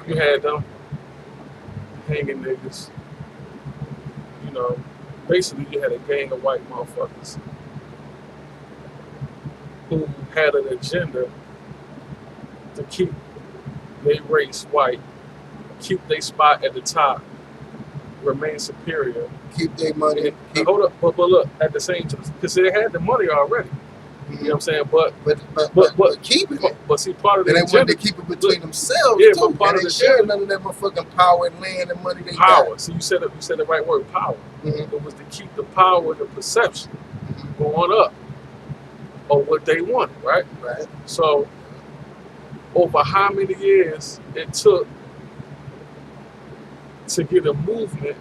You had them hanging niggas. You know, basically you had a gang of white motherfuckers who had an agenda to keep their race white, keep their spot at the top, remain superior. Keep their money. Hold up, but look, at the same time, because they had the money already. You know what I'm saying? But keeping it. But see, part of the agenda, they wanted to keep it between themselves. Yeah, too. But part of the sharing none of that motherfucking power and land and money they power. got. So you said the right word, power. It was to keep the power and the perception going up of what they wanted, right? Right. So over how many years it took to get a movement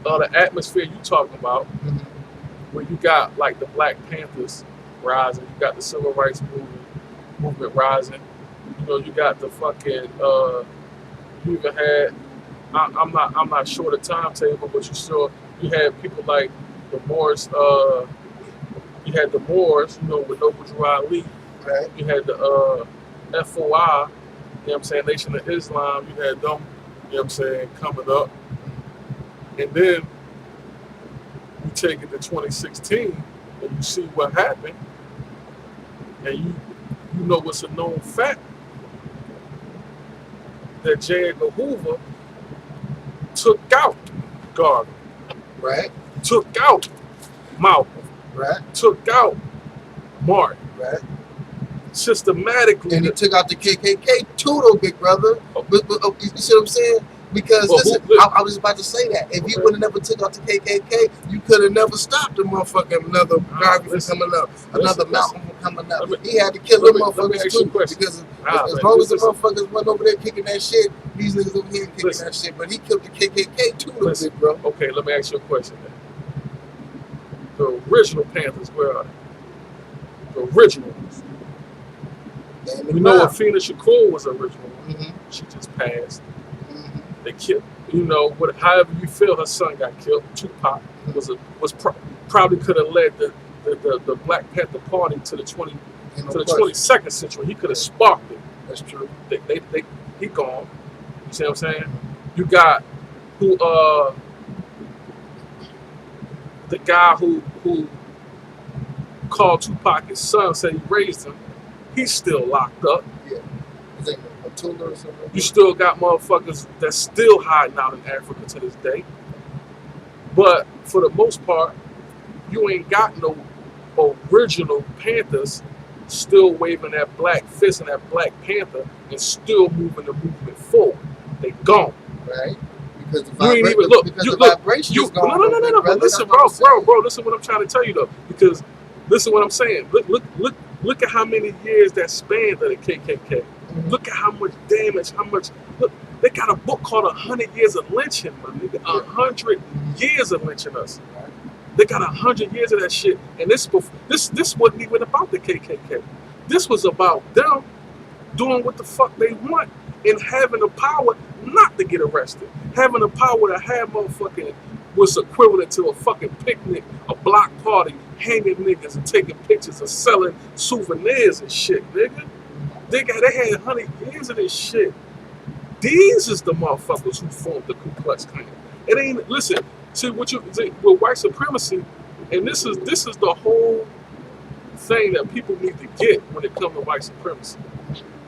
of the atmosphere you talking about, where you got like the Black Panthers rising, you got the Civil Rights movement rising, you know, you got the fucking you even had I'm not sure the timetable, but you had people like the Moors, you had the Moors, you know, with Noble Drew Ali, right. You had the FOI, you know what I'm saying, Nation of Islam, you had them, you know what I'm saying, coming up. And then you take it to 2016 and you see what happened, and you know what's a known fact, that J. Edgar Hoover took out Garvey, right? Took out Malcolm, right? Took out Martin, right? Systematically. And he took out the KKK too, though, big brother. But you see what I'm saying? Because listen, I was about to say that if you would have never took out the KKK, you could have never stopped the motherfucking another Garvey from coming up, another Malcolm from coming up. He had to kill them motherfuckers too, because as long as the motherfuckers went over there kicking that shit, these niggas over here kicking that shit. But he killed the KKK too, big bro. Okay, let me ask you a question then. The original Panthers, where are they? The original ones. We know Afena Shakur was original. She just passed. They killed, you know, however you feel, her son got killed. Tupac probably could have led the Black Panther Party to the 22nd century. He could have sparked it. That's true. He gone. You see what I'm saying? You got the guy who called Tupac his son, said he raised him. He's still locked up. Yeah. Or something. You still got motherfuckers that's still hiding out in Africa to this day. But for the most part, you ain't got no original Panthers still waving that black fist and that Black Panther and still moving the movement forward. They gone. Right. Because the vibration is gone. No. But listen, bro, listen what I'm trying to tell you though. Because listen what I'm saying. Look at how many years that spanned of the KKK. Look at how much damage, look, they got a book called 100 Years of Lynching, my nigga. 100 years of lynching us. They got 100 years of that shit. And this wasn't even about the KKK. This was about them doing what the fuck they want and having the power not to get arrested. Having the power to have motherfucking was equivalent to a fucking picnic, a block party, hanging niggas and taking pictures and selling souvenirs and shit, nigga. They had 100 years of this shit. These is the motherfuckers who formed the Ku Klux Klan. It ain't, listen, see with white supremacy, and this is the whole thing that people need to get when it comes to white supremacy.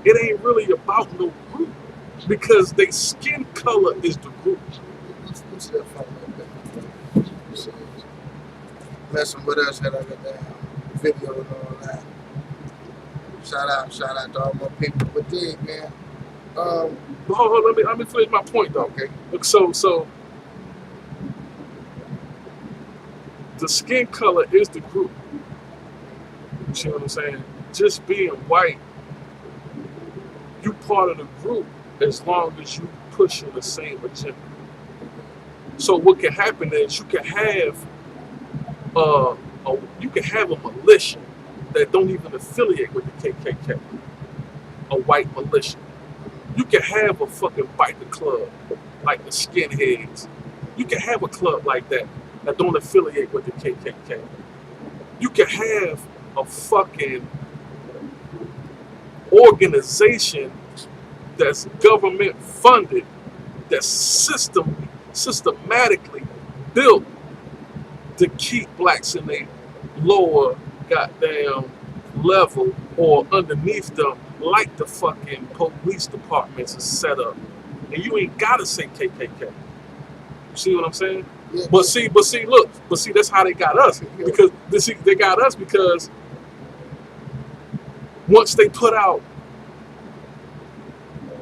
It ain't really about no group, because their skin color is the group. What's that from? Listen, what else had I got that video and all that? Shout out to all my people. But dig, man. Hold on, let me finish my point though. Okay. Look, so the skin color is the group. You see what I'm saying? Just being white, you part of the group as long as you pushing the same agenda. So what can happen is you can have a militia that don't even affiliate with the KKK, a white militia. You can have a fucking biker club like the Skinheads. You can have a club like that don't affiliate with the KKK. You can have a fucking organization that's government funded, that's systematically built to keep blacks in a lower goddamn level or underneath them, like the fucking police departments are set up. And you ain't gotta say KKK. You see what I'm saying? Yeah. But see, that's how they got us. Because they got us because once they put out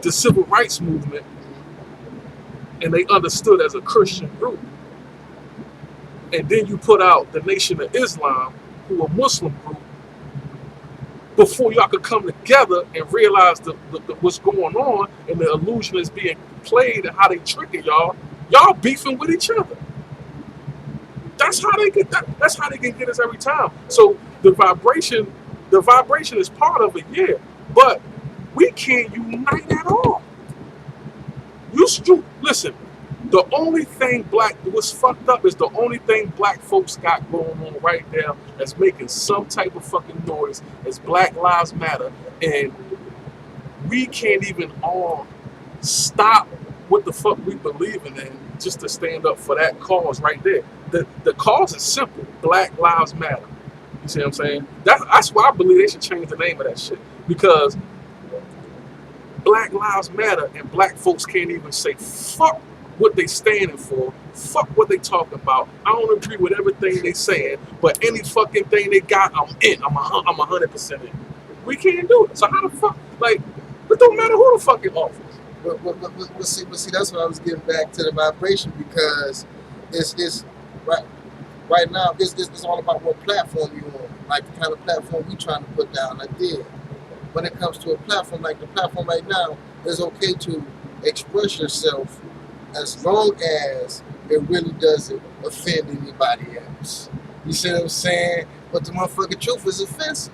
the civil rights movement and they understood as a Christian group, and then you put out the Nation of Islam, who are a Muslim group, before y'all could come together and realize what's going on and the illusion is being played and how they tricking y'all beefing with each other. That's how they get that. That's how they can get us every time. So the vibration is part of it, yeah, but we can't unite at all. Listen. The only thing what's fucked up is the only thing black folks got going on right now that's making some type of fucking noise is Black Lives Matter, and we can't even all stop what the fuck we believing in just to stand up for that cause right there. The cause is simple: Black Lives Matter. You see what I'm saying? That's why I believe they should change the name of that shit, because Black Lives Matter and black folks can't even say fuck what they standing for, fuck what they talking about. I don't agree with everything they saying, but any fucking thing they got, I'm in. I'm 100% in. We can't do it. So how the fuck? Like, it don't matter who the fucking office. But see, that's what I was getting back to the vibration, because it's right now. It's all about what platform you on, like the kind of platform we trying to put down. Like there, when it comes to a platform like the platform right now, it's okay to express yourself, as long as it really doesn't offend anybody else. You see what I'm saying? But the motherfucking truth is offensive.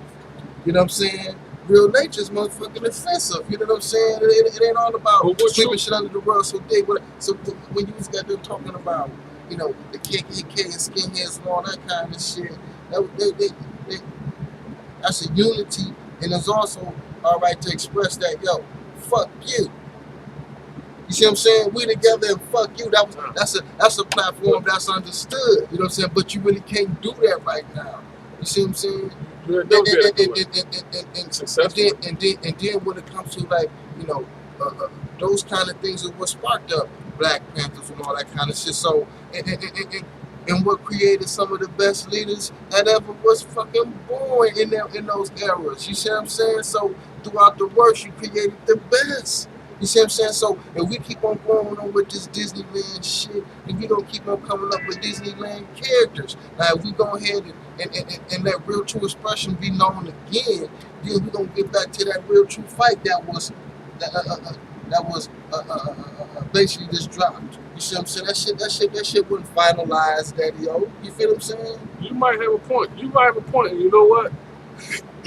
You know what I'm saying? Real nature is motherfucking offensive. You know what I'm saying? It ain't all about sweeping shit under the rug. So when you just got them talking about, you know, the KKK and skinheads and all that kind of shit, that's a unity, and it's also all right to express that, yo, fuck you. You see what I'm saying? We together and fuck you. That's a platform that's understood. You know what I'm saying? But you really can't do that right now. You see what I'm saying? And then when it comes to, like, you know, those kind of things are what sparked up Black Panthers and all that kind of shit. So and what created some of the best leaders that ever was fucking born in those eras. You see what I'm saying? So throughout the works, you created the best. You see what I'm saying? So if we keep on going on with this Disneyland shit, and we don't keep on coming up with Disneyland characters, now if we go ahead and let real true expression be known again, then we're gonna get back to that real true fight that was basically just dropped. You see what I'm saying? That shit wasn't finalized, Daddy-O. You feel what I'm saying? You might have a point. And you know what?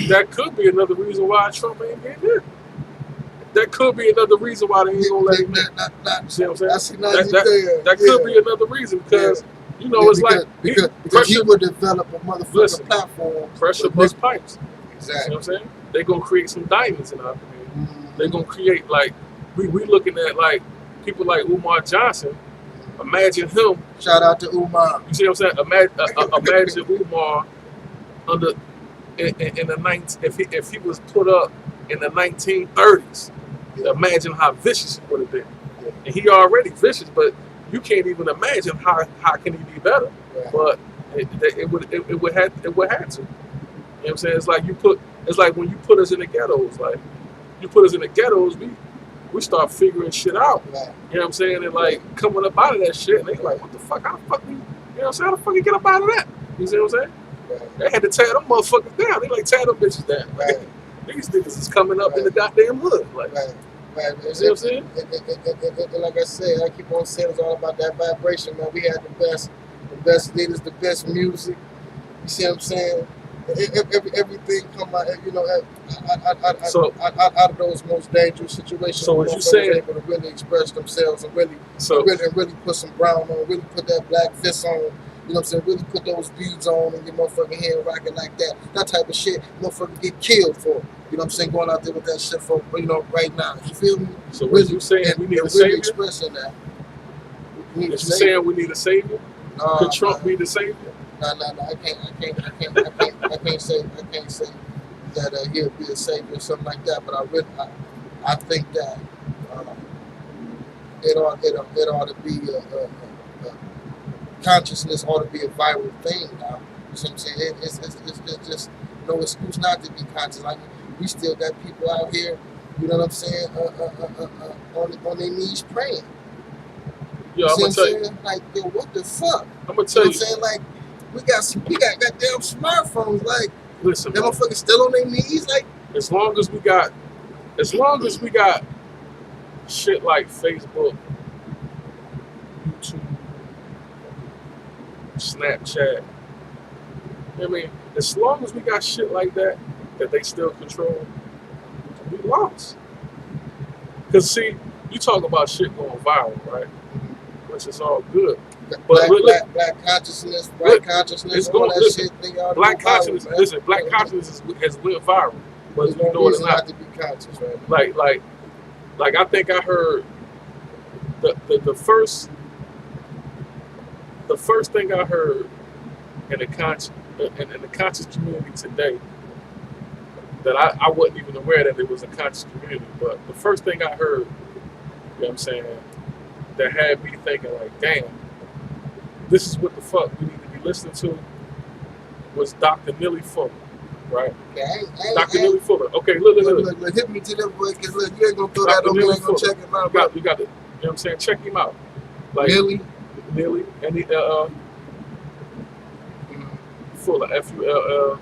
That could be another reason why Trump ain't getting in. That could be another reason why they ain't gonna let him in. You see what I'm saying? That could be another reason, because you know, it's because he would develop a motherfucking platform. Pressure bust pipes. Exactly. You see what I'm saying? They're gonna create some diamonds in our community. Mm-hmm. They're gonna create, like, we looking at, like, people like Umar Johnson. Imagine him. Shout out to Umar. You see what I'm saying? Imagine Umar under in the if he was put up in the 1930s. Imagine how vicious he would have been. And he already vicious, but you can't even imagine how can he be better. But it would have to. You know what I'm saying? It's like when you put us in the ghettos. Like, you put us in the ghettos, we start figuring shit out. You know what I'm saying? And, like, coming up out of that shit, and they like, what the fuck? How the fuck you know what I'm saying? How the fuck you get up out of that? You see what I'm saying? They had to tear them motherfuckers down. They like tear them bitches down. Like, these niggas is coming up in the goddamn hood. Like, you see what I'm saying? And like I said, I keep on saying it's all about that vibration, man. We had the best leaders, the best music. You see what I'm saying? Everything come out, you know, out of those most dangerous situations. So what you saying? Able to really express themselves and really put some brown on, really put that black fist on, You know what I'm saying? Really put those beads on and get motherfucking head rocking like that. That type of shit, motherfucker get killed for. You know what I'm saying? Going out there with that shit for, you know, right now. You feel me? So what you saying? We need a savior? Expressing that. You saying we need a savior? Could Trump be the savior? No. I can't say that he'll be a savior or something like that. But I think that it ought to be consciousness ought to be a viral thing now. You know what I'm saying? It's just no excuse not to be conscious. Like we still got people out here, you know what I'm saying, on their knees praying. Yo, I'm gonna tell you. Like, yo, what the fuck? I'm gonna tell you. What I'm saying? Like, we got goddamn smartphones. Like, listen, them motherfuckers still on their knees. Like, as long as we got shit like Facebook, YouTube, Snapchat. I mean, as long as we got shit like that they still control, we lost. Cause see, you talk about shit going viral, right? Which is all good. But black consciousness, white consciousness, it's all going, that listen, shit. Black consciousness. Viral, listen, black consciousness has went viral, whether you know it or not. To be conscious, right? Like I think I heard the first thing I heard in the conscious community today that I wasn't even aware that it was a conscious community, but the first thing I heard, you know what I'm saying, that had me thinking like, damn, this is what the fuck we need to be listening to, was Dr. Millie Fuller, right? Dr. Millie Fuller. Okay, look. Hit me to that boy, because look, you ain't gonna throw that on me, you ain't gonna check him out. You got to, you know what I'm saying, check him out. Like Millie, and he, Fuller, Fuller.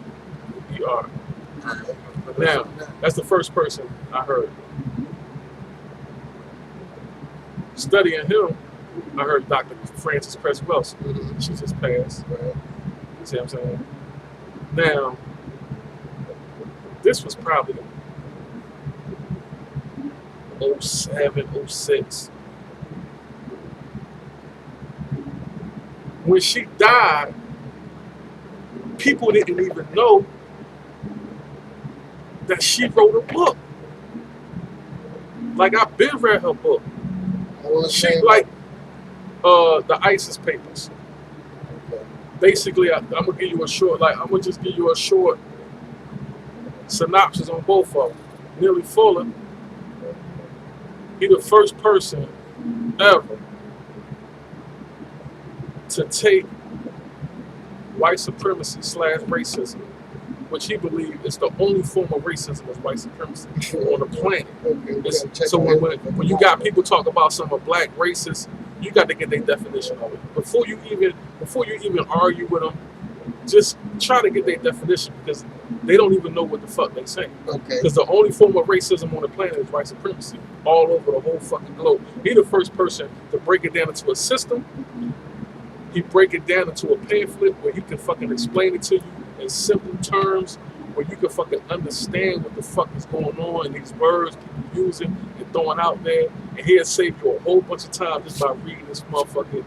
Now, that's the first person I heard. Studying him, I heard Dr. Frances Cress Welsing. Mm-hmm. She just passed. Right? You see what I'm saying? Now, this was probably 07, 06. When she died, people didn't even know that she wrote a book. Like, I've been read her book. She like the ISIS papers. Okay. Basically, I'm gonna give you a short. Like, I'm gonna just give you a short synopsis on both of them. Millie Fuller, he the first person ever to take white supremacy / racism, which he believed is the only form of racism is white supremacy on the planet. Okay, so when you got people talk about some of black racists, you got to get their definition of it. Before you even argue with them, just try to get their definition, because they don't even know what the fuck they say. Okay. Because the only form of racism on the planet is white supremacy, all over the whole fucking globe. He the first person to break it down into a system. He break it down into a pamphlet where he can fucking explain it to you in simple terms, where you can fucking understand what the fuck is going on in these words people using and throwing out there. And he'll save you a whole bunch of time just by reading this motherfucking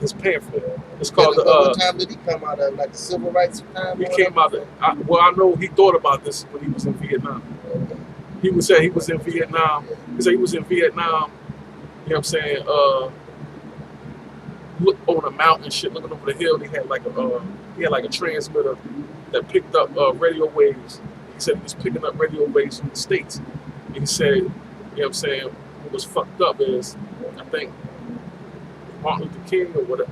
his pamphlet. It's called what time did he come out of? Like the civil rights time? He came out of, I know he thought about this when he was in Vietnam. Okay. He would say he was in Vietnam. He said he was in Vietnam, you know what I'm saying, look on a mountain shit, looking over the hill. He had like a transmitter that picked up radio waves. He said he was picking up radio waves from the States. And he said, you know what I'm saying, what was fucked up is, I think Martin Luther King or whatever,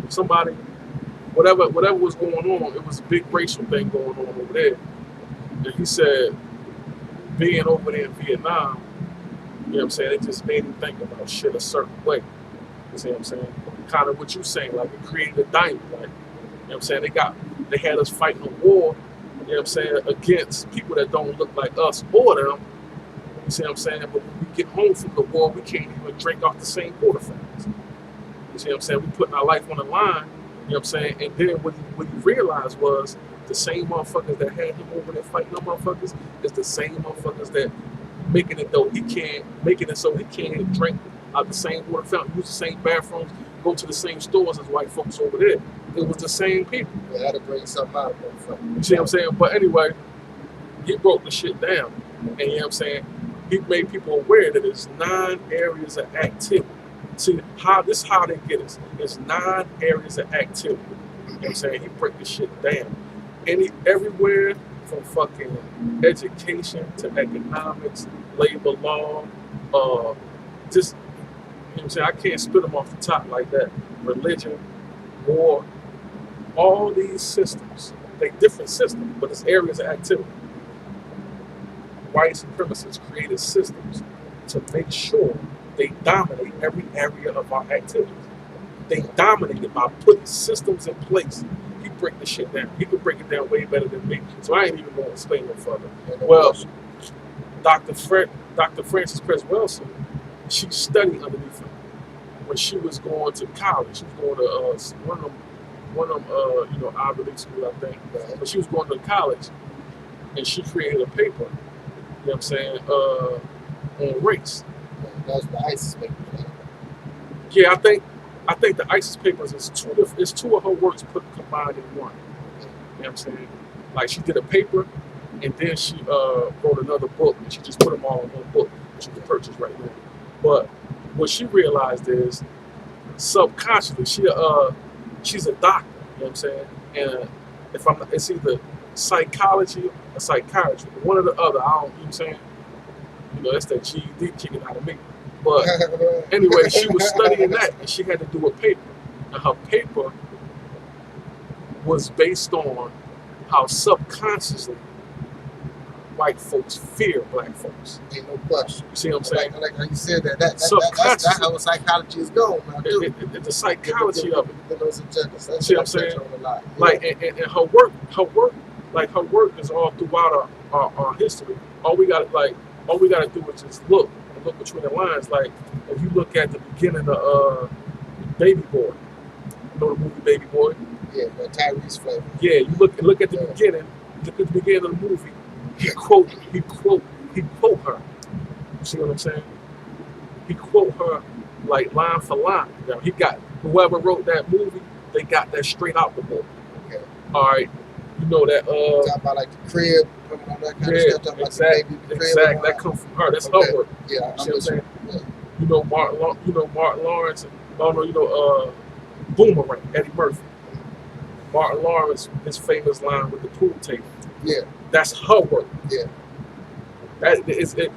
whatever was going on, it was a big racial thing going on over there. And he said, being over there in Vietnam, you know what I'm saying, it just made him think about shit a certain way. You see what I'm saying? Kind of what you're saying, like it created a diamond, like, you know what I'm saying, they had us fighting a war, you know what I'm saying, against people that don't look like us or them, you see what I'm saying, but when we get home from the war, we can't even drink off the same water fountains. You see what I'm saying, we putting our life on the line, you know what I'm saying, and then what he realized was the same motherfuckers that had him over there fighting them motherfuckers is the same motherfuckers that making it so he can't drink out the same water fountain, use the same bathrooms, go to the same stores as white folks over there. it was the same people. Yeah, I had to bring something out, motherfucker. You see what I'm saying? But anyway, he broke the shit down. And you know what I'm saying? He made people aware that there's 9 areas of activity. See, this is how they get us. There's 9 areas of activity. You know what I'm saying? He break the shit down. Everywhere from fucking education to economics, labor law, just, you know what I'm saying? I can't spit them off the top like that. Religion, war, all these systems, they different systems, but it's areas of activity. White supremacists created systems to make sure they dominate every area of our activities. They dominate it by putting systems in place. He break the shit down. He could break it down way better than me. So I ain't even going to explain no further. Well, Dr. Frances Cress Welsing, she studied underneath him when she was going to college. She was going to one of them, Ivy League school, I think. But she was going to college, and she created a paper. You know what I'm saying? On race. That was the ISIS paper. Yeah, I think the ISIS papers is two of her works put combined in one. You know what I'm saying? Like she did a paper, and then she wrote another book, and she just put them all in one book, which you can purchase right now. But what she realized is, subconsciously, she's a doctor. You know what I'm saying? And it's either psychology or psychiatry, one or the other. I don't. You know what I'm saying? That's that GED kicking out of me. But anyway, she was studying that, and she had to do a paper. And her paper was based on how subconsciously white folks fear black folks. Ain't no question. You see what I'm saying? Like you said, that's how psychology is going now, too. The psychology of it. Those agendas. You see what I'm saying? Like, and her work is all throughout our history. All we got to do is just look between the lines. Like, if you look at the beginning of Baby Boy, you know the movie Baby Boy? Yeah, Tyrese Flavor. Yeah, you look at the beginning. Look at the beginning of the movie. He quote her. You see what I'm saying? He quote her like line for line. He got whoever wrote that movie, they got that straight out the book. Okay. All right. You know that talking about like the crib, that kind of stuff. Exactly. That comes from her. That's her work. Yeah, you see what I'm saying? Yeah. You know Martin Lawrence, and Boomerang, Eddie Murphy. Martin Lawrence, his famous line with the pool table. Yeah. That's her work. Yeah.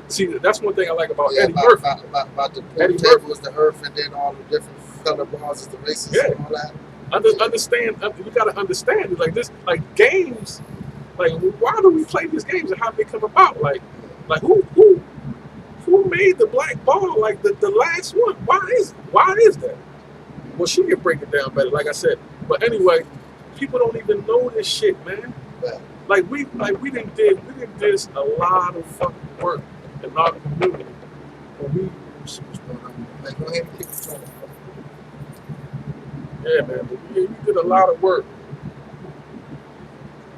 See, that's one thing I like about Eddie Murphy. Murphy. About the pool table is the earth, and then all the different color bars is the races and all that. Understand? You gotta understand it. Like this, like games. Like, why do we play these games, and how do they come about? Like who made the black ball? Like the last one. Why is that? Well, she can break it down better. Like I said. But anyway, people don't even know this shit, man. Right. Like we didn't did a lot of fucking work in our community. And go ahead and keep it going. Yeah, man. We did a lot of work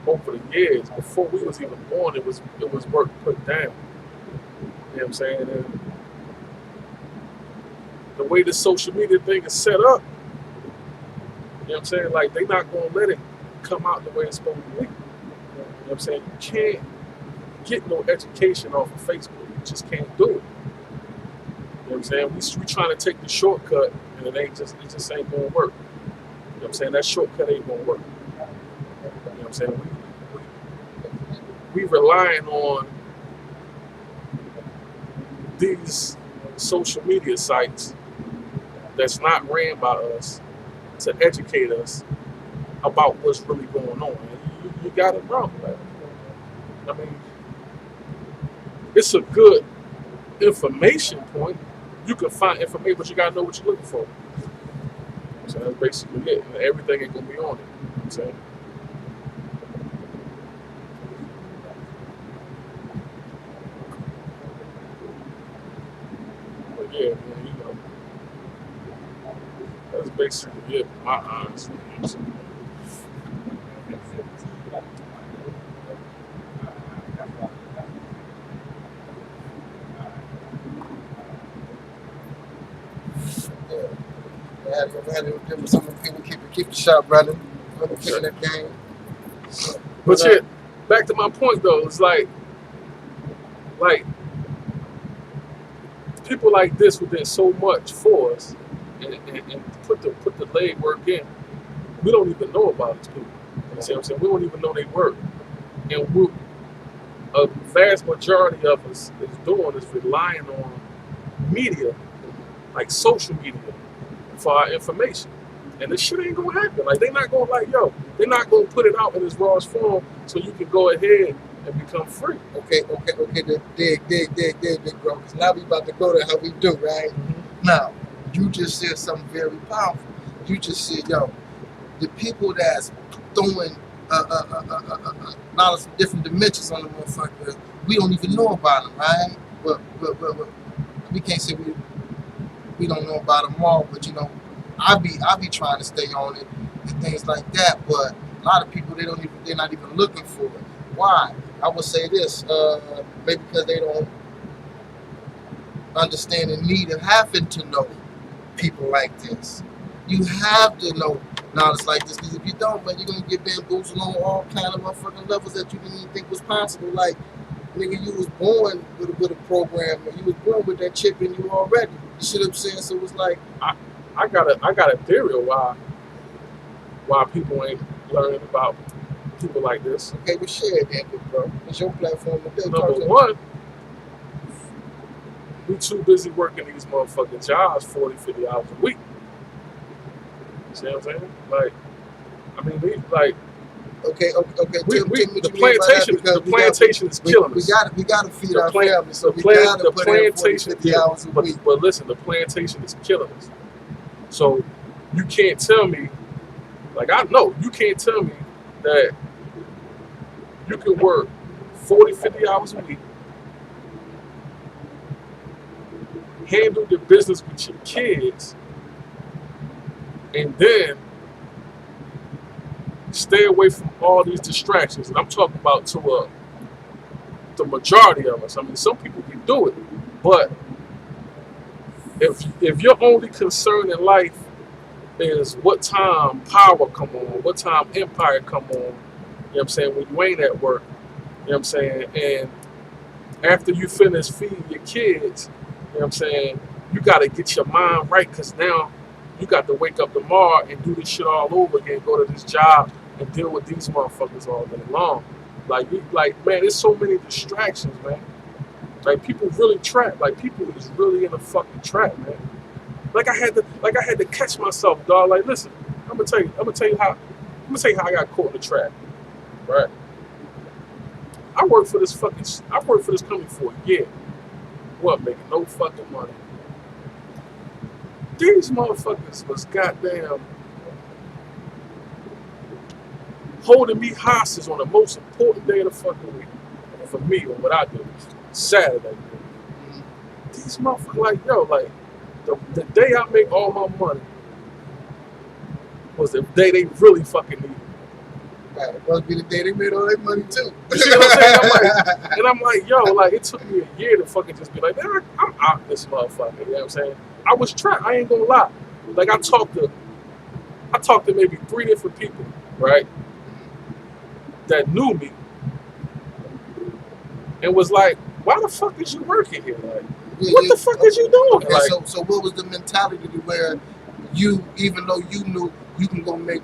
over the years. Before we was even born, it was work put down. You know what I'm saying? And the way the social media thing is set up, you know what I'm saying? Like, they not gonna let it come out the way it's supposed to be. You know what I'm saying? You can't get no education off of Facebook. You just can't do it. You know what I'm saying? We trying to take the shortcut, and it just ain't gonna work. You know what I'm saying? That shortcut ain't gonna work. You know what I'm saying? We relying on these social media sites that's not ran by us to educate us about what's really going on. You got it wrong, man. I mean, it's a good information point. You can find information, but you gotta know what you're looking for. So that's basically it. Everything ain't gonna be on it. You know what I'm saying? But yeah, man, you know, that's basically it. My honest answer. Some people keep the shop running. kicking that game. But yeah, back to my point though, it's like people like this who did so much for us and put the leg work in. We don't even know about these people. You see what I'm saying? We don't even know they work. And a vast majority of us is doing is relying on media, like social media, for our information. And this shit ain't gonna happen. Like they're not gonna they're not gonna put it out in its rawest form so you can go ahead and become free. Okay, dig, bro. Because now we about to go to how we do, right? Mm-hmm. Now, you just said something very powerful. You just said, yo, the people that's throwing knowledge from different dimensions on the motherfucker, we don't even know about them, right? But we can't say we don't know about them all, but you know, I be trying to stay on it and things like that. But a lot of people they're not even looking for it. Why? I would say this, maybe because they don't understand the need of having to know people like this. You have to know knowledge like this, because if you don't, man, you're gonna get bamboozled on all kind of motherfucking levels that you didn't even think was possible. Like, nigga, you was born with a program, and you was born with that chip in you already. You see what I'm saying? So it's like, I got a theory of why people ain't learning about people like this. Okay, well, share it then, bro. It's your platform today. Number one, we too busy working these motherfucking jobs 40, 50 hours a week. You see what I'm saying? Like, I mean, okay. The plantation is killing us. We gotta feed our family, so we gotta put in 40, 50 hours a week. But listen, the plantation is killing us. So you can't tell me, like I know, you can't tell me that you can work 40, 50 hours a week, handle the business with your kids, and then stay away from all these distractions. And I'm talking about the majority of us. I mean, some people can do it, but if your only concern in life is what time power come on, what time empire come on, you know what I'm saying, when you ain't at work, you know what I'm saying, and after you finish feeding your kids, you know what I'm saying, you got to get your mind right, because now you got to wake up tomorrow and do this shit all over again, go to this job and deal with these motherfuckers all day long. Like, man, there's so many distractions, man. Like, people really trap. Like, people is really in a fucking trap, man. Like I had to catch myself, dog. Like, listen, I'm gonna tell you how I got caught in the trap. Right? I worked for this company for a year. Wasn't making no fucking money. These motherfuckers was goddamn holding me hostage on the most important day of the fucking week for me or what I do. Saturday. These motherfuckers like, yo, like, the day I make all my money was the day they really fucking needed me. Right, it must be the day they made all their money too. You see what I'm saying? I'm like, yo, like, it took me a year to fucking just be like, man, I'm out this motherfucker. You know what I'm saying? I was trapped. I ain't gonna lie. Like, I talked to maybe 3 different people, right, that knew me and was like, why the fuck is you working here? Like, what the fuck is you doing? Okay, like, so what was the mentality to where you, even though you knew you can go make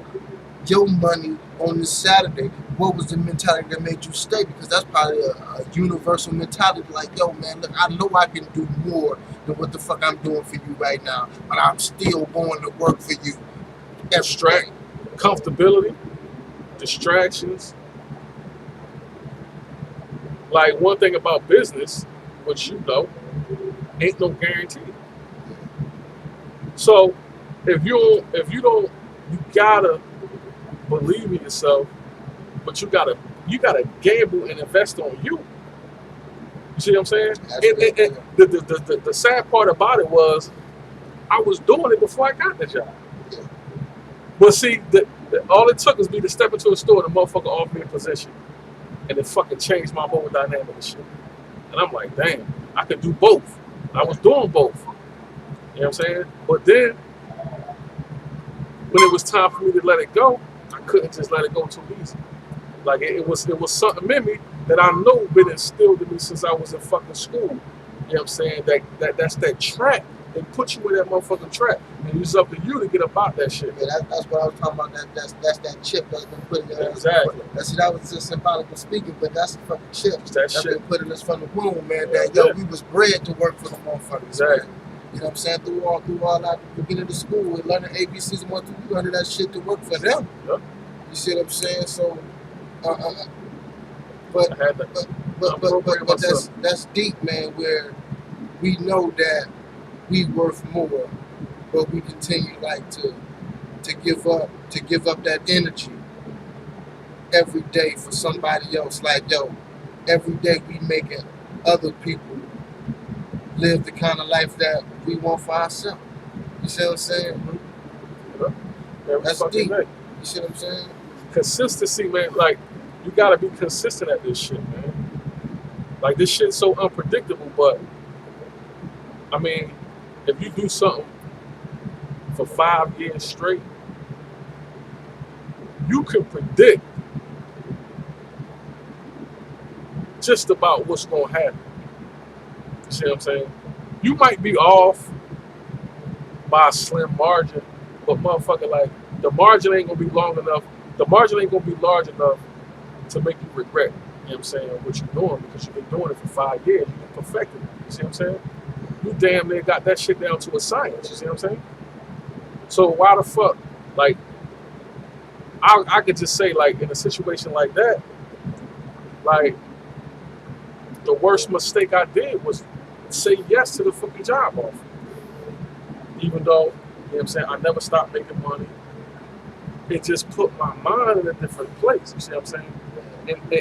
your money on this Saturday, what was the mentality that made you stay? Because that's probably a universal mentality. Like, yo, man, look, I know I can do more than what the fuck I'm doing for you right now, but I'm still going to work for you. Abstract comfortability, distractions. Like, one thing about business, which you know, ain't no guarantee. So if you don't, you gotta believe in yourself, but you gotta gamble and invest on you. You see what I'm saying? And the sad part about it was, I was doing it before I got the job. But see, all it took was me to step into a store and the motherfucker offered me a position, and it fucking changed my whole dynamic and shit. And I'm like, damn, I could do both. I was doing both. You know what I'm saying? But then, when it was time for me to let it go, I couldn't just let it go too easy. Like it was something in me that I know been instilled in me since I was in fucking school. You know what I'm saying? That's that trap. They put you in that motherfucking trap, and it's up to you to get about that shit. Yeah, that's what I was talking about. That's that chip that's been put in there. Exactly. That was just symbolic of speaking, but that's a fucking chip that's been put in us from the womb, man. That we was bred to work for the motherfuckers. Exactly. Man. You know what I'm saying? Through all that beginning of school, we're learning ABCs and 1, 2, 3, learning that shit to work for them. Yep. You see what I'm saying? So, but that's deep, man. Where we know that we worth more, but we continue like to give up that energy every day for somebody else. Like, yo, every day we making other people live the kind of life that we want for ourselves. You see what I'm saying? Yeah. That's deep. Day. You see what I'm saying? Consistency, man. Like, you gotta be consistent at this shit, man. Like, this shit's so unpredictable, but I mean, if you do something for 5 years straight, you can predict just about what's gonna happen. You see what I'm saying? You might be off by a slim margin, but motherfucker, like, the margin ain't gonna be long enough. The margin ain't gonna be large enough to make you regret, you know what I'm saying, what you're doing, because you've been doing it for 5 years. You've been perfecting it. You see what I'm saying? You damn near got that shit down to a science. You see what I'm saying? So why the fuck, like, I could just say, like, in a situation like that, like, the worst mistake I did was say yes to the fucking job offer. Even though, you know what I'm saying, I never stopped making money. It just put my mind in a different place. You see what I'm saying?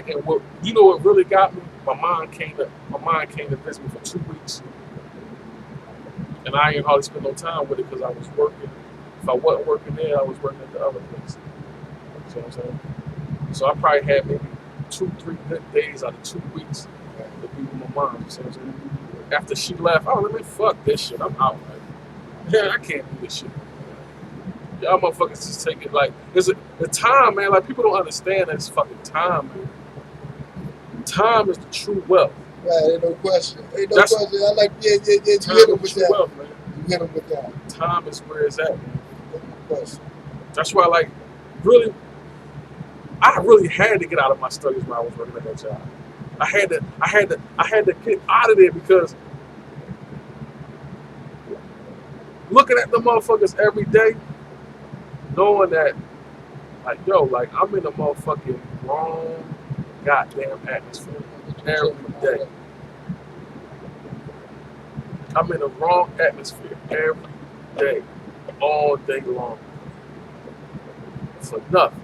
And what, you know what really got me? My mind came to visit me for 2 weeks. And I ain't hardly spend no time with it because I was working. If I wasn't working there, I was working at the other place. You see what I'm saying? So I probably had maybe 2, 3 good days out of 2 weeks to be with my mom. You see what I'm saying? After she left, oh, let me fuck this shit. I'm out, man. Yeah, I can't do this shit. Y'all motherfuckers just take it like, the time, man. Like, people don't understand that it's fucking time, man. Time is the true wealth. Right, ain't no question. Ain't no question. I like, yeah. You hit him with that. Wealth, man. You hit him with that. Time is where it's at, man. No question. That's why, like, really, I really had to get out of my studies when I was working at that job. I had to get out of there because looking at the motherfuckers every day, knowing that, like, yo, like, I'm in a motherfucking wrong goddamn atmosphere every day. I'm in the wrong atmosphere every day, all day long, for nothing.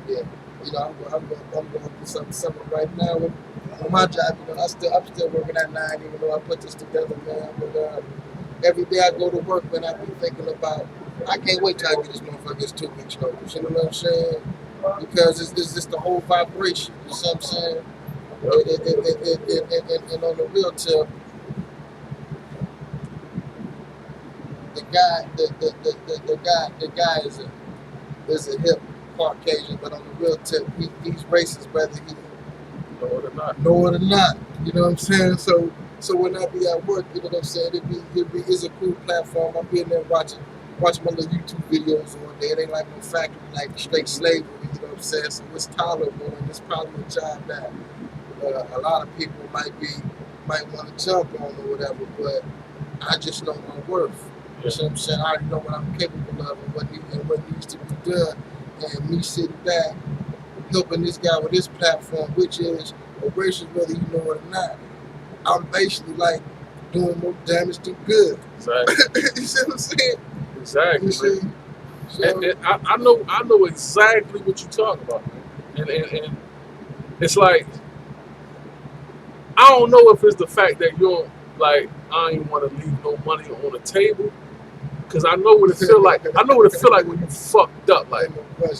Yeah, you know, I'm going through something similar right now on my job. You know, I'm still working at 9, even though I put this together, man. But every day I go to work, man, I be thinking about, I can't wait till I get this motherfucker's 2 weeks notice. You know what I'm saying? Because it's just the whole vibration. You see what I'm saying? And on the real tip, the guy is a hip Caucasian, but on the real tip, he's racist, whether he know it or not. You know what I'm saying? So when I be at work, you know what I'm saying, it's a cool platform. I be in there watching my little YouTube videos all day. It ain't like no factory, like straight slavery. You know what I'm saying? So it's tolerable, and it's probably a job that a lot of people might want to jump on or whatever. But I just know my worth. You know what I'm saying? I already know what I'm capable of and what needs to be done. And me sitting back, helping this guy with this platform, which is a racist, whether you know it or not, I'm basically like doing more damage than good. Exactly. You see what I'm saying? Exactly. You see? So, and I know exactly what you're talking about, man. And it's like, I don't know if it's the fact that you're like, I ain't want to leave no money on the table. Cause I know what it feel like. I know what it feel like when you fucked up. Like,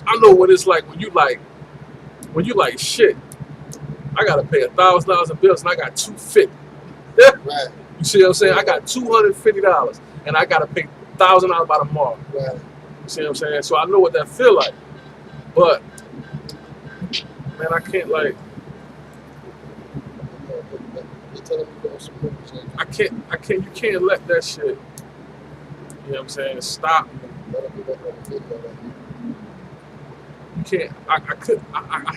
I know what it's like when you like shit. I gotta pay $1,000 in bills and I got $250. Right. You see what I'm saying? I got $250 and I gotta pay $1,000 by tomorrow. Right. You see what I'm saying? So I know what that feel like. But man, I can't like. You can't let that shit. You know what I'm saying? Stop. You can't. I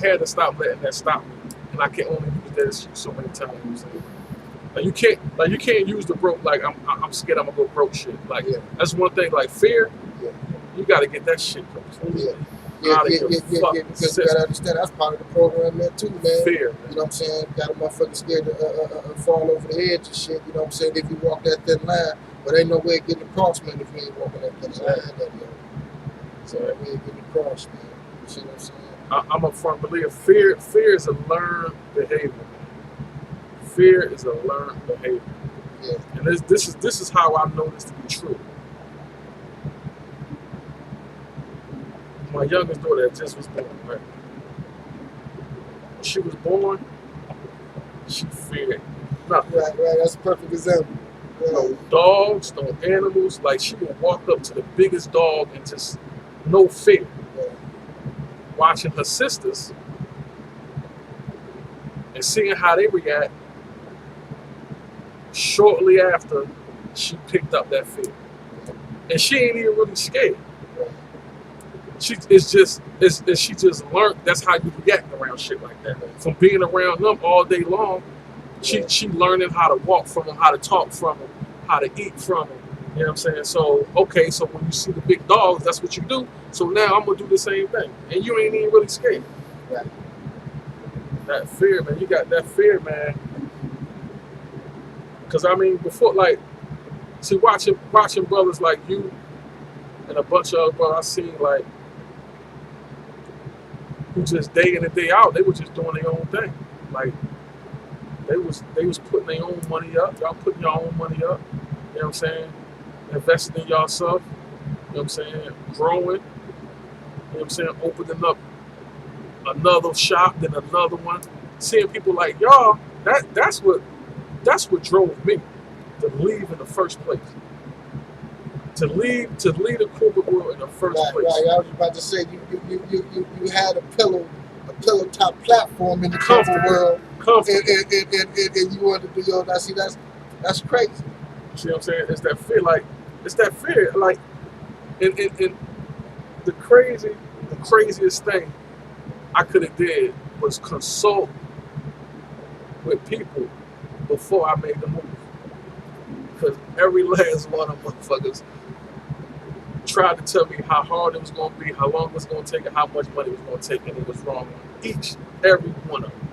had to stop letting that stop me, and I can only use that shit so many times. You know what I'm saying? Like you can't use the broke. Like I'm scared I'm gonna go broke shit. Like that's one thing. Like fear. You gotta get that shit. Because you gotta understand that's part of the program there too, man. Fear. You know what I'm saying? Got a motherfucker scared to fall over the edge and shit. You know what I'm saying? If you walk that thin line, but ain't no way of getting across, man. If you ain't walking that thin line, so ain't way of getting across, man. You see what I'm saying? I'm a firm believer. Fear is a learned behavior. Fear is a learned behavior. Yeah. And this is how I know this to be true. My youngest daughter just was born, right? When she was born, she feared nothing. Right. That's a perfect example. Right. No dogs, no animals. Like she would walk up to the biggest dog and just no fear. Right. Watching her sisters and seeing how they react. Shortly after, she picked up that fear, and she ain't even really scared. She just learned that's how you react around shit like that. From being around them all day long, she learning how to walk from them, how to talk from them, how to eat from them. You know what I'm saying? So okay, so when you see the big dogs, that's what you do. So now I'm gonna do the same thing, and you ain't even really scared. Right. That fear, man. You got that fear, man. Cause I mean, before like, see, watching brothers like you and a bunch of other brothers, I seen like. Who just day in and day out, they were just doing their own thing. Like they was putting their own money up. Y'all putting your own money up. You know what I'm saying? Investing in yourself. You know what I'm saying? Growing. You know what I'm saying? Opening up another shop, then another one. Seeing people like y'all, that's what drove me to leave in the first place. To leave the corporate world in the first place. Right. I was about to say you had a pillow top platform in the corporate world, and you wanted to do your. That's crazy. See what I'm saying? It's that fear, like and the craziest thing I could have did was consult with people before I made the move, because every last one of them motherfuckers tried to tell me how hard it was going to be, how long it was going to take, and how much money it was going to take, and it was wrong on every one of them.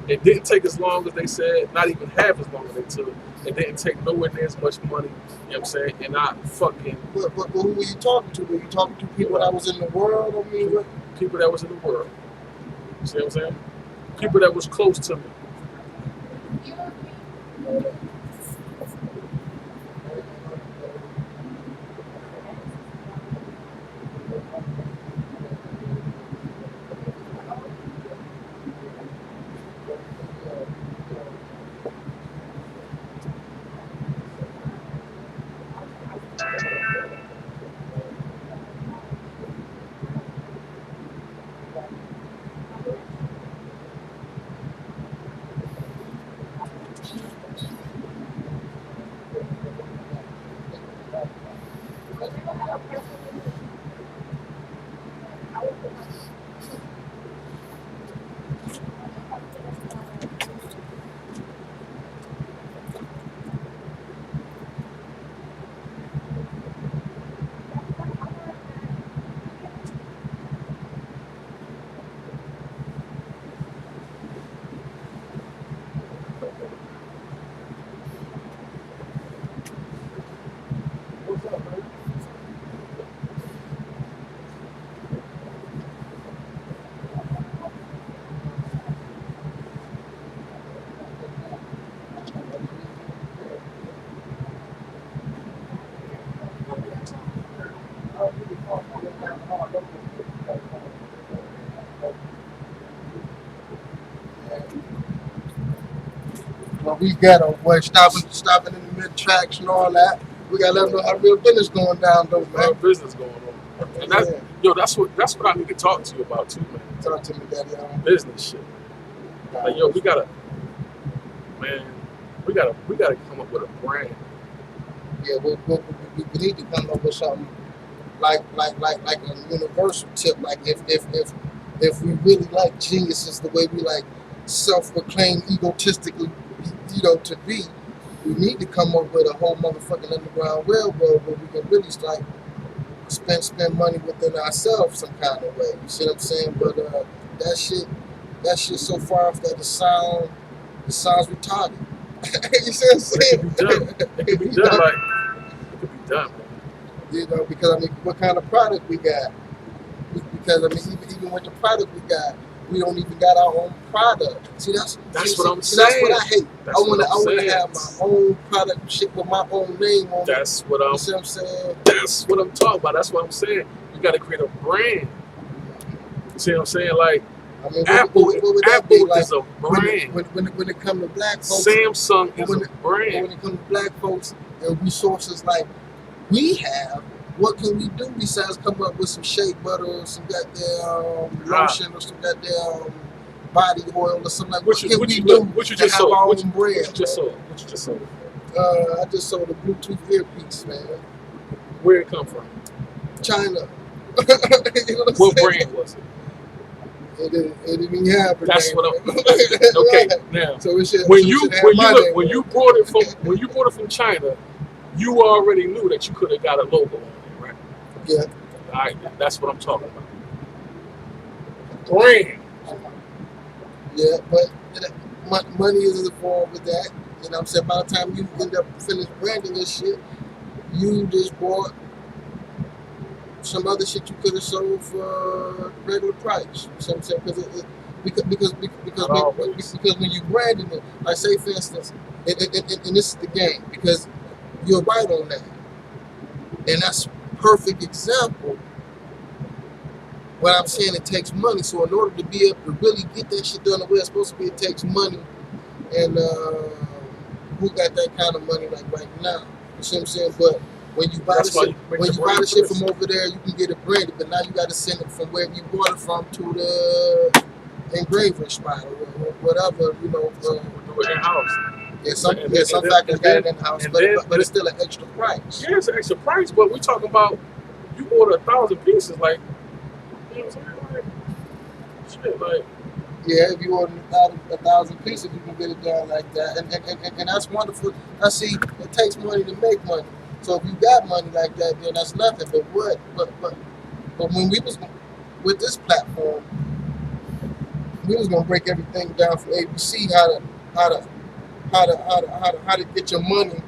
It didn't take as long as they said, not even half as long as they took. It didn't take nowhere near as much money, you know what I'm saying, and I fucking... But who were you talking to? Were you talking to people that was in the world? I mean, what? People that was in the world. You see what I'm saying? People that was close to me. Well, we got a boy stopping in the mid tracks and all that. We gotta let them know how real business going down though, man. Real business going on. And Yo, that's what I need to talk to you about too, man. Talk to me, daddy. Business shit. Like, yo, we gotta come up with a brand. Yeah, we need to come up with something like a universal tip. Like if we really like geniuses the way we like self-proclaimed egotistically, to be, we need to come up with a whole motherfucking underground railroad where we can really start spend money within ourselves some kind of way. You see what I'm saying? But that shit so far off that it sounds retarded. You see what I'm saying? It could be done. Like, it could be done, man. Because I mean, what kind of product we got? Because I mean, even with the product we got, we don't even got our own product. See, that's what I'm saying. That's what I hate. I want to have my own product, shit with my own name on it. That's what I'm. You see what I'm saying? That's what I'm talking about. That's what I'm saying. You got to create a brand. You see what I'm saying? Like, I mean, Apple like, is a brand. When it comes to black folks, Samsung is a brand. When it comes to black folks and resources like we have, what can we do besides come up with some shea butter or some goddamn lotion or some goddamn body oil or something like that? What you just sold? What you just sold? I just sold a Bluetooth earpiece, man. Where'd it come from? China. What brand was it? It didn't even have a That's name. what I'm. Okay, now so it should, when you brought it from China, you already knew that you could have got a logo on it, right? Yeah. All right, that's what I'm talking about. Brand. Yeah, but money is involved with that. You know what I'm saying? By the time you end up finished branding this shit, you just bought some other shit you could have sold for regular price. You know what I'm saying? Because when you branding it, like say for instance, and this is the game, because you're right on that. And that's a perfect example. What I'm saying, it takes money. So in order to be able to really get that shit done the way it's supposed to be, it takes money. And who got that kind of money like right now? You see what I'm saying? But when you buy the shit from over there, you can get it branded. But now you got to send it from where you bought it from to the engraver spot or whatever, do it in house. Yeah, some factories got it in the house, but it's still an extra price. Yeah, it's an extra price, but we're talking about you order 1,000 pieces, like, you know what I'm saying? Like, shit, like. Yeah, if you order 1,000 pieces, you can get it done like that, and that's wonderful. I see it takes money to make money. So if you got money like that, then that's nothing. But when we was with this platform, we was gonna break everything down for ABC, how to get your money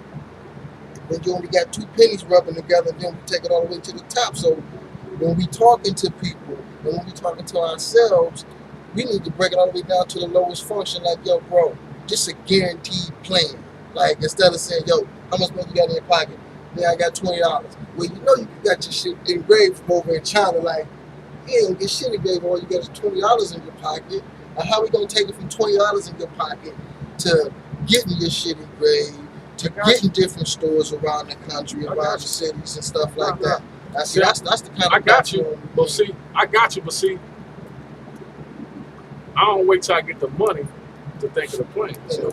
when you only got 2 pennies rubbing together, and then we take it all the way to the top. So when we talking to people and when we talking to ourselves, we need to break it all the way down to the lowest function. Like, yo, bro, just a guaranteed plan. Like, instead of saying, yo, how much money you got in your pocket? Yeah, I got $20. Well, you know you got your shit engraved from over in China. Like, you ain't gonna get shit engraved, all you got is $20 in your pocket. Now, how we gonna take it from $20 in your pocket to getting your shit engraved, to getting different stores around the country, around the cities and stuff like that? That's the kind of I got you. But see, I don't wait till I get the money to think of the plan. Ain't no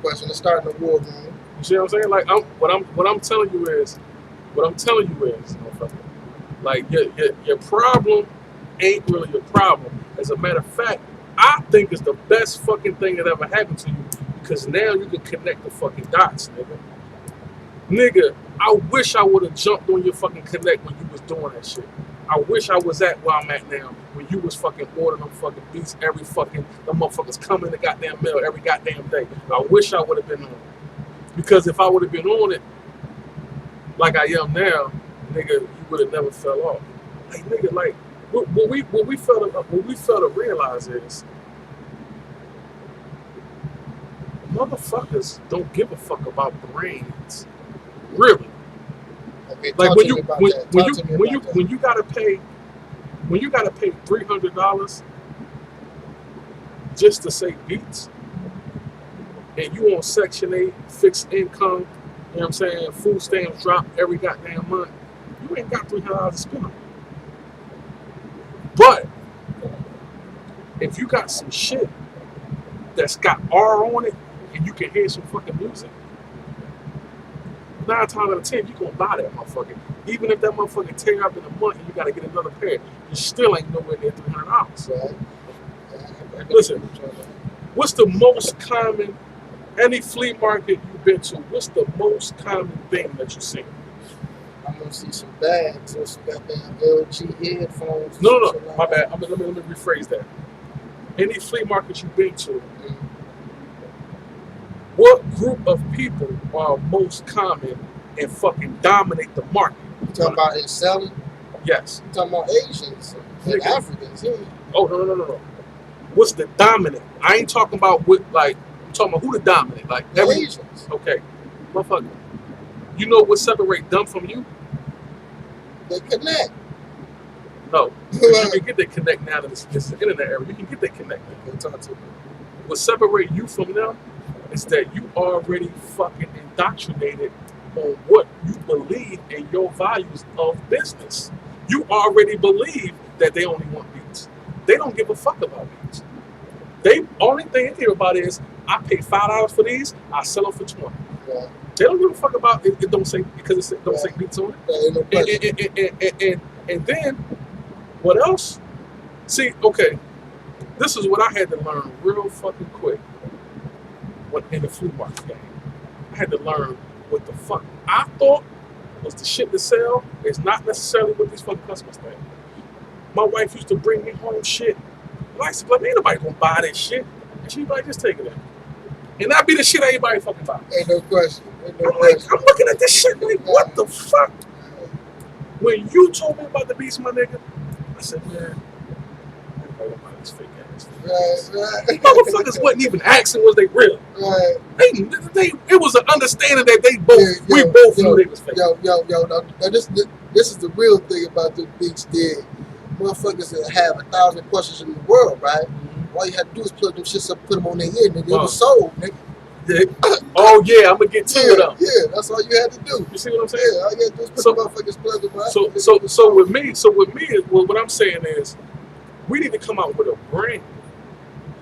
question. It's starting a war, man. You see what I'm saying? Like, what I'm telling you is, motherfucker, like your problem ain't really your problem. As a matter of fact, I think it's the best fucking thing that ever happened to you, because now you can connect the fucking dots, nigga. Nigga, I wish I would have jumped on your fucking connect when you was doing that shit. I wish I was at where I'm at now, when you was fucking ordering them fucking beats every fucking, them motherfuckers come in the goddamn mail every goddamn day. I wish I would have been on it. Because if I would have been on it like I am now, nigga, you would have never fell off. Like, nigga, like, what we fail to realize is, motherfuckers don't give a fuck about brands. Really. Okay, like when you gotta pay $300 just to say beats, and you on Section 8, fixed income, you know what I'm saying, food stamps drop every goddamn month, you ain't got $300 to spend on it. But if you got some shit that's got R on it and you can hear some fucking music, 9 times out of 10 you gonna buy that motherfucker. Even if that motherfucker tear up in a month and you gotta get another pair, you still ain't nowhere near $300. Right. Listen, what's the most common, any flea market you've been to, what's the most common thing that you see? I'm gonna see some bags or some goddamn LG headphones. No, my bad. Let me rephrase that. Any flea market you've been to, what group of people are most common and fucking dominate the market? You talking about in selling? Yes. You talking about Asians and Africans? Yeah. Oh no. What's the dominant? I ain't talking about what, like, I'm talking about who the dominant. Like the Asians. Okay, motherfucker. You know what separates them from you? They connect. No, you can get that connect now that it's the internet era. You can get that connect. Okay, talk to me. What separates you from them is that you already fucking indoctrinated on what you believe in your values of business. You already believe that they only want beats. They don't give a fuck about beats. They only thing they care about is I pay $5 for these, I sell them for 20. Yeah. They don't give a fuck about it. It don't say because it don't say beats on it. And then what else? See, okay, this is what I had to learn real fucking quick. When in the flea market game, I had to learn what the fuck I thought was the shit to sell is not necessarily what these fucking customers think. My wife used to bring me home shit. And I used to be like, ain't nobody gonna buy this shit. And she'd be like, just take it in. And that be the shit everybody fucking buy. Ain't no question. I'm looking at this shit like, what the fuck? When you told me about the beats, my nigga, I said, man, everybody gonna buy this fake ass. Right. Motherfuckers wasn't even asking was they real. Right. It was an understanding that they both we both knew they was fake. Yo, now this is the real thing about the beats did. Motherfuckers that have 1,000 questions in the world, right? Mm-hmm. All you had to do is plug them shits up, put them on their ear, nigga. It was sold, nigga. Yeah. Oh yeah, I'm gonna get to it up. Yeah, that's all you had to do. You see what I'm saying? Yeah, all you had to do is put the motherfuckers plug them right. So with me, what I'm saying is, we need to come out with a brand.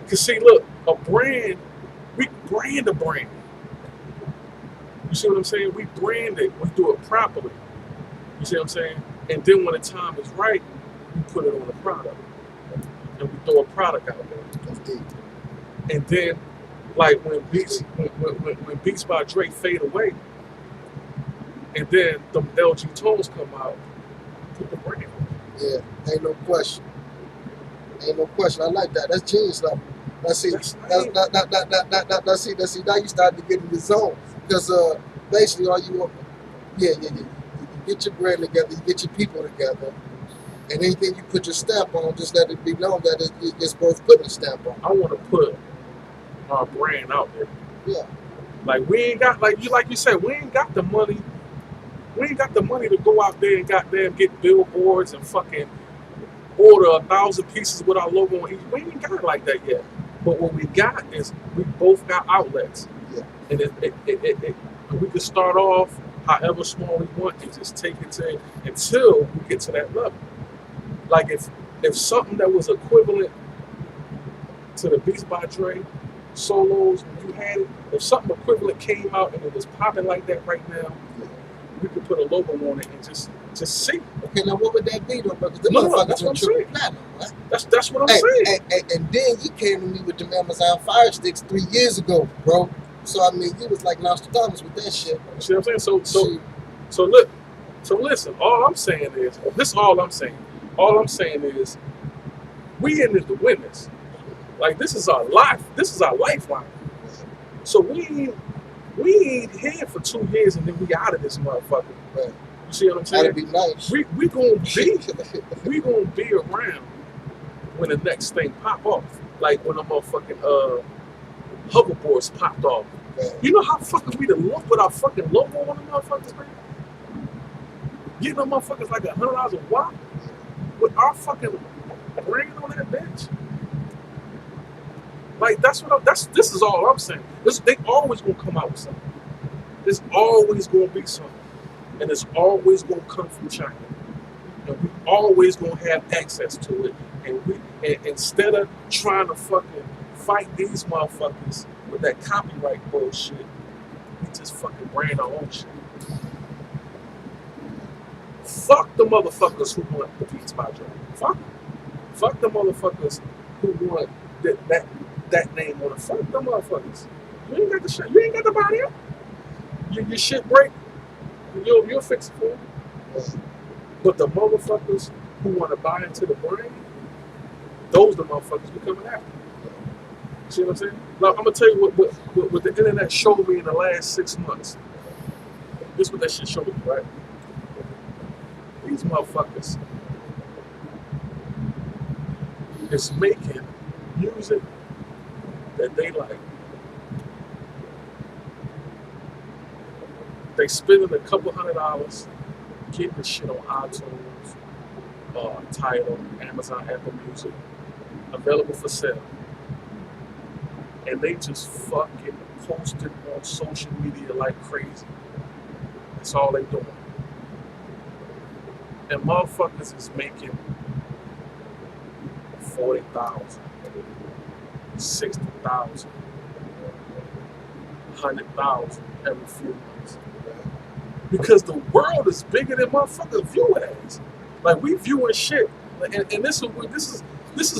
Cause see, look, a brand, we brand a brand. You see what I'm saying? We brand it, we do it properly. You see what I'm saying? And then when the time is right, we put it on a product. And we throw a product out there. That's deep. And then, like when Beats by Dre fade away, and then the LG tones come out, put the brand on. Yeah, ain't no question. Ain't no question. I like that. That's genius stuff. Now see, now you starting to get in the zone. Because basically all you want, you get your brand together, you get your people together, and anything you put your stamp on, just let it be known that it's worth putting a stamp on. I want to put our brand out there. Yeah. Like we ain't got, like you said, we ain't got the money. We ain't got the money to go out there and goddamn get billboards and fucking order 1,000 pieces with our logo on each. We ain't got it like that yet. But what we got is we both got outlets. Yeah. And we can start off however small we want and just take it to until we get to that level. Like if something that was equivalent to the Beats by Dre solos when you had it, if something equivalent came out and it was popping like that right now, we could put a logo on it and just see. Okay, now what would that be though, bro? Because that's what I'm saying. Right? That's what I'm saying. And then you came to me with them Amazon Fire Sticks 3 years ago, bro. So I mean, you was like Nostradamus with that shit. You see what I'm saying? So listen. All I'm saying is this. All I'm saying is we in this to win this. Like this is our life. This is our lifeline. So we ain't here for 2 years and then we out of this motherfucker. Right. You see what I'm saying? That'd be nice. We gonna be around when the next thing pop off. Like when the motherfucking hoverboards popped off. Right. You know how fucking we the look with our fucking logo on the motherfuckers, man? Getting them motherfuckers like $100 a watt with our fucking brand on that bitch. Like this is all I'm saying. They always gonna come out with something. There's always gonna be something. And it's always gonna come from China. and we always gonna have access to it. And instead of trying to fucking fight these motherfuckers with that copyright bullshit, we just fucking brand our own shit. Fuck the motherfuckers who want the Beats by Dre. Fuck the motherfuckers who want that name on it. Fuck the motherfuckers. You ain't got the shit. You ain't got the body up. Your shit break. You'll fix it for them. But the motherfuckers who want to buy into the brand, those the motherfuckers we coming after. See what I'm saying? Like, I'm gonna tell you what the internet showed me in the last 6 months. This is what that shit showed me, right? These motherfuckers is making music that they like. They spending a couple $100 getting the shit on iTunes, Tidal, Amazon, Apple Music, available for sale. And they just fucking post it on social media like crazy. That's all they doing. And motherfuckers is making 40,000, 60,000, 100,000 every few months. Because the world is bigger than motherfuckers view it as. Like, we viewing shit, and this is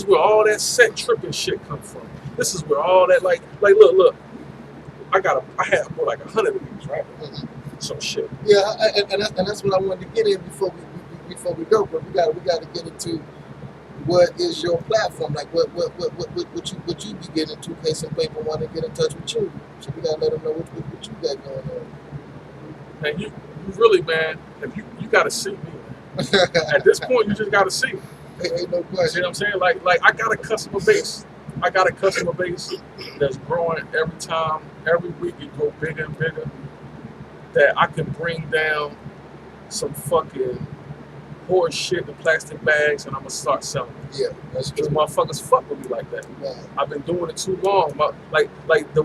where all that set tripping shit comes from. This is where all that like look. I had like 100 of these, right? Some shit. Yeah, and that's what I wanted to get in before we go. But we got to get into what is your platform, like what you be getting into, in case some people want to get in touch with you. So we gotta let them know what you got going on. And you really, man, if you gotta see me. At this point, you just gotta see me. Ain't no question. See what I'm saying? Like I got a customer base. I got a customer base that's growing every time. Every week it go bigger and bigger. That I can bring down some fucking horse shit in plastic bags and I'm gonna start selling it. Yeah, that's true. Because motherfuckers fuck with me like that. Yeah. I've been doing it too long. Like the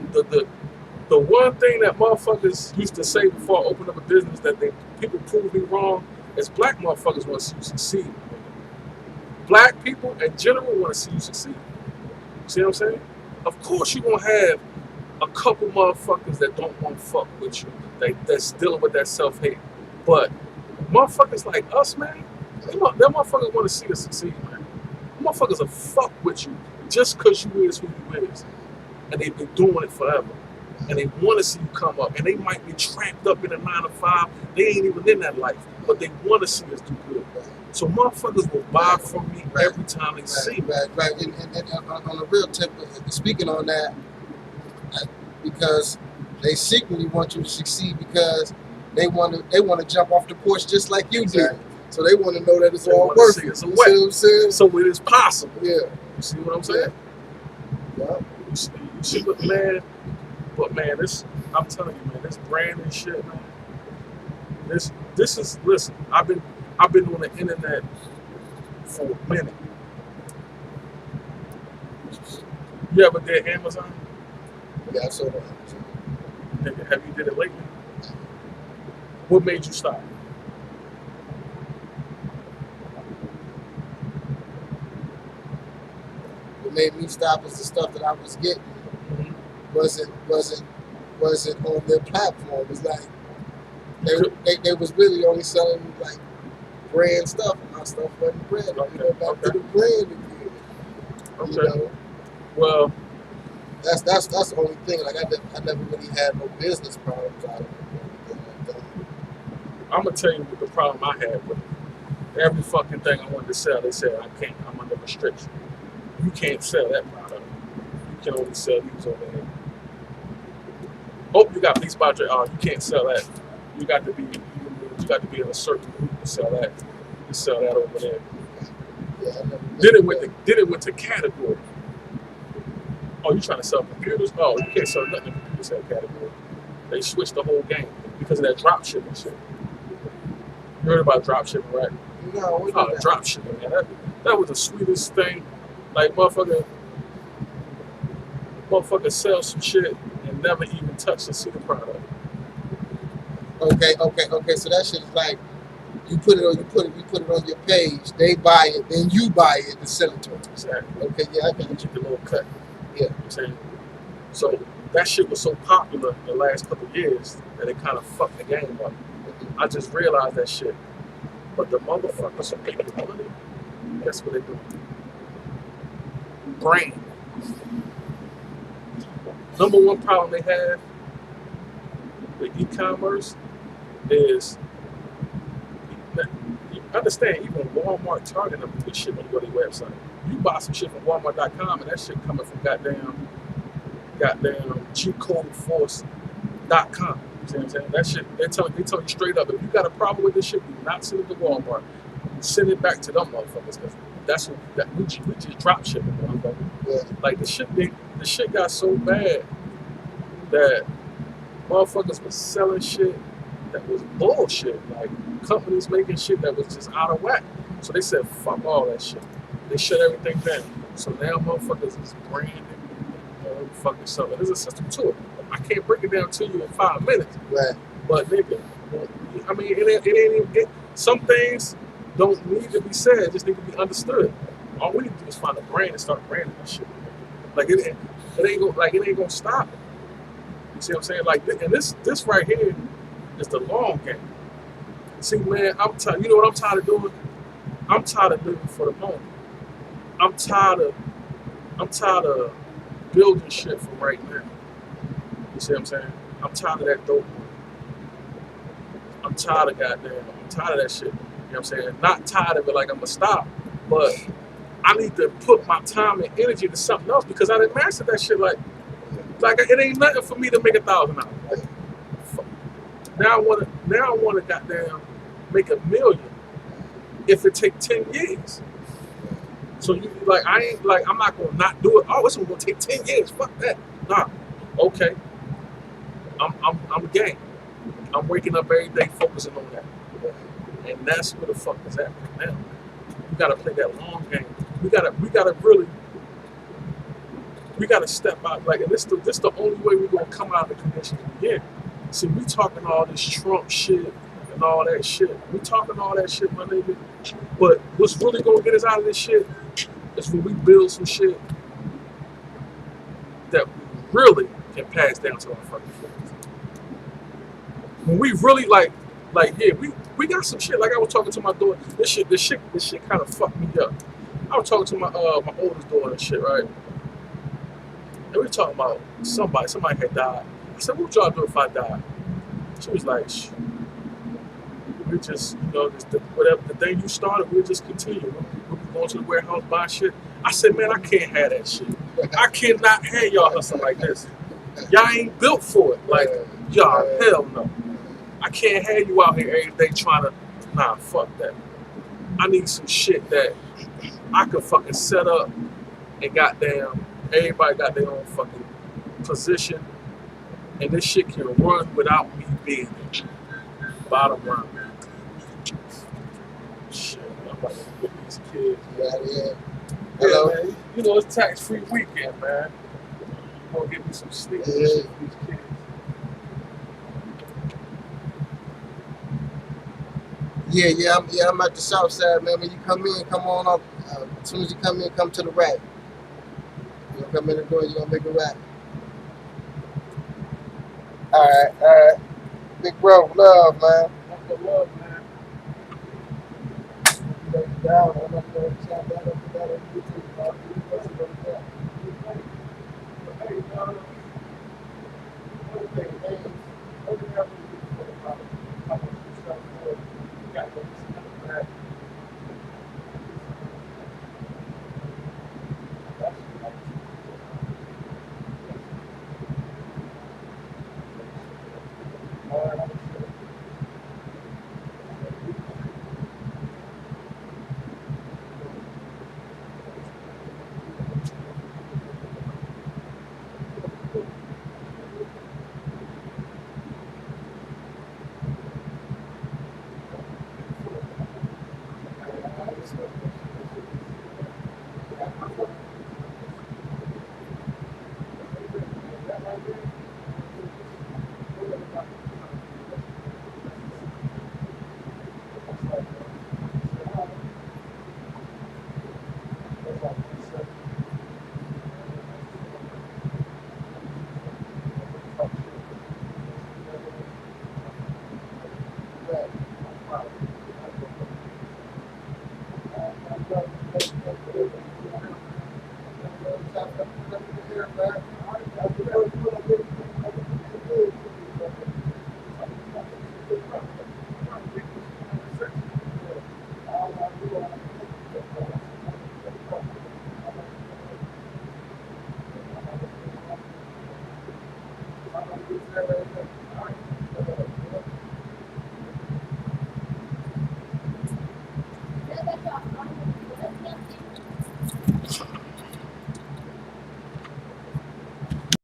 one thing that motherfuckers used to say before I opened up a business that people prove me wrong is black motherfuckers want to see you succeed. Black people in general want to see you succeed. See what I'm saying? Of course you're gonna have a couple motherfuckers that don't want to fuck with you, that's dealing with that self-hate. But motherfuckers like us, man, them motherfuckers want to see us succeed, man. Them motherfuckers will fuck with you just because you is who you is. And they've been doing it forever. And they want to see you come up. And they might be trapped up in a 9 to 5. They ain't even in that life. But they want to see us do good. So motherfuckers will buy from me every time they see me. Right. And on the real tip, speaking on that, because they secretly want you to succeed because they want to jump off the porch just like you did. So they want to know that it's all worth it. You see what I'm saying? So it is possible. Yeah. You see what I'm saying? Yeah. You see what, man? But man, I'm telling you, man, this brand and shit, man. This is, listen, I've been on the internet for a minute. You ever did Amazon? Yeah, I saw that. Have you did it lately? What made you stop? What made me stop is the stuff that I was getting wasn't on their platform. It's like they was really only selling like brand stuff, and my stuff wasn't brand. Back to the brand again. Okay. You know? Well, that's the only thing. Like I never really had no business problems out of it. I'm gonna tell you what the problem I had with it. Every fucking thing I wanted to sell, they said I can't. I'm under restriction. You can't sell that product. You can only sell these over here. Oh, you got Beats by Dre. Oh, you can't sell that. You got to be in a certain group to sell that. You can sell that over there. Yeah, Then it went to category. Oh, you trying to sell computers? Oh, you can't sell nothing in computer sale category. They switched the whole game because of that drop shipping shit. You heard about drop shipping, right? No, drop shipping, man. That was the sweetest thing. Like motherfucker sell some shit and never even touch and see the product. Okay. So that shit is like You put it on your page. They buy it, then you buy it and sell it to them. Exactly. Okay, yeah, I got you. Get the little cut. Yeah. You know what I'm saying? So that shit was so popular in the last couple of years that it kind of fucked the game up. I just realized that shit. But the motherfuckers are making money. That's what they do. Brain. Number one problem they have with e-commerce is, you understand, even Walmart, Target, them do this shit when you go to their website. You buy some shit from Walmart.com and that shit coming from goddamn gcodeforce.com. See what I'm saying? That shit, they tell you straight up, if you got a problem with this shit, do not send it to Walmart. Send it back to them motherfuckers, because that's what we just drop shipping, motherfucker. Yeah. Like the shit got so bad that motherfuckers was selling shit that was bullshit. Like companies making shit that was just out of whack. So they said, fuck all that shit. They shut everything down. So now motherfuckers is branding motherfucking something. There's a system to it. I can't break it down to you in 5 minutes. Right. But nigga, I mean, it ain't even. Some things don't need to be said; just need to be understood. All we need to do is find a brand and start branding that shit. Like it ain't gonna stop. You see what I'm saying? Like, and this right here is the long game. See, man, I'm tired. You know what I'm tired of doing? I'm tired of living for the moment. I'm tired of building shit for right now. You see what I'm saying? I'm tired of that dope. I'm tired of that shit. You know what I'm saying? Not tired of it like I'm gonna stop, but I need to put my time and energy to something else because I didn't master that shit. Like it ain't nothing for me to make $1,000. Now I wanna goddamn make $1 million if it take 10 years. So you like I'm not gonna not do it. Oh, it's gonna take 10 years. Fuck that. Nah. Okay. I'm game. I'm waking up every day focusing on that. And that's where the fuck is at right now. We gotta play that long game. We gotta step out. Like, and this the only way we're gonna come out of the conditions we're in. See, we talking all this Trump shit and all that shit. We talking all that shit, my nigga. But what's really gonna get us out of this shit is when we build some shit that we really can pass down to our fucking kids. When we really yeah, we got some shit. Like I was talking to my daughter. This shit kind of fucked me up. I was talking to my oldest daughter and shit, right? And we were talking about somebody had died. I said, what would y'all do if I died? She was like, we just, whatever the day you started, we'll just continue. We'll be going to the warehouse, buy shit. I said, man, I can't have that shit. I cannot have y'all hustling like this. Y'all ain't built for it. Like, y'all, hell no. I can't have you out here every day trying to, nah, fuck that. I need some shit that I could fucking set up and goddamn, everybody got their own fucking position. And this shit can run without me being there. Bottom line. Shit, I'm about to get these kids. Yeah. Hello? Yeah, man. You know, it's tax-free weekend, man. I'm gonna get me some sleep and shit for these kids. Yeah, I'm at the south side, man. When you come in, come on up. As soon as you come in, come to the rack. You're gonna come in the door, you're gonna make a rack. Alright. Big bro, love, man. Love, man. Down, I'm not going to sound that up, that up,